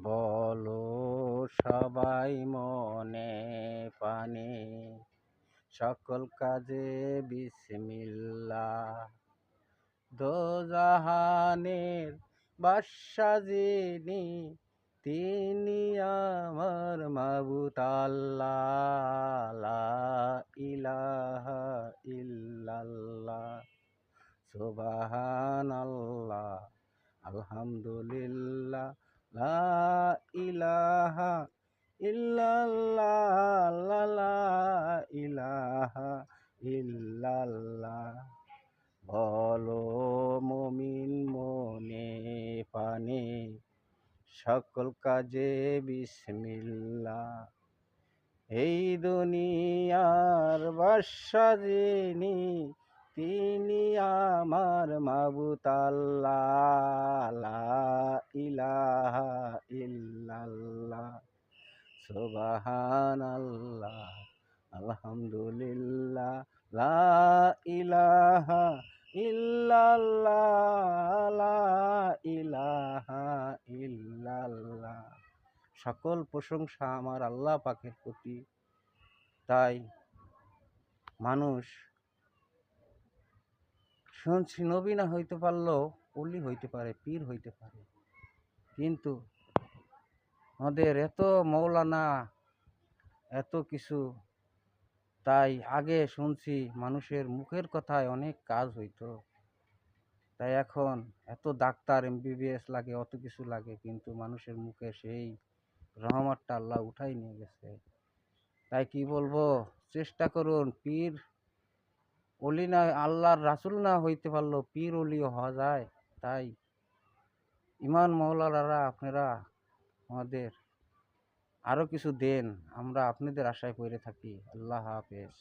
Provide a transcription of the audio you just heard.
বলো সবাই মনে প্রাণে, সকল কাজে বিসমিল্লাহ। দোজাহানের বাদশা যিনি, তিনি আমার মাবুদ আল্লাহ। লা ইলাহা ইল্লাল্লাহ, সুবহানাল্লাহ, আলহামদুলিল্লাহ, লা ইলাহা ইল্লাল্লাহ, লা ইলাহা ইল্লাল্লাহ। বলো মুমিন মনে প্রাণে, সকল কাজে বিসমিল্লাহ। এই দুনিয়ার বাদশা যিনি, তিনি আমার মাবুদ আল্লাহ। লা ইলাহা ইল্লাল্লাহ, সুবহানাল্লাহ, আলহামদুলিল্লাহ, লা ইলাহা ইল্লাল্লাহ, লা ইলাহা ইল্লাল্লাহ। সকল প্রশংসা আমার আল্লাহ পাকের প্রতি। তাই মানুষ শুনছি নবী না হইতে পারলেও অলি হইতে পারে, পীর হইতে পারে, কিন্তু আমাদের এত মৌলানা এত কিছু। তাই আগে শুনছি মানুষের মুখের কথায় অনেক কাজ হইতো, তাই এখন এত ডাক্তার এমবিবিএস লাগে, অত কিছু লাগে, কিন্তু মানুষের মুখে সেই রহমতটা আল্লাহ উঠাই নিয়ে গেছে। তাই কি বলবো, চেষ্টা করুন, পীর অলি না, আল্লাহর রাসূল না হইতে পারলেও পীর অলিও হওয়া যায়। তাই ইমান মৌলানারা আপনারা আমাদের আরও কিছু দেন, আমরা আপনাদের আশায় পড়ে থাকি। আল্লাহ হাফেজ।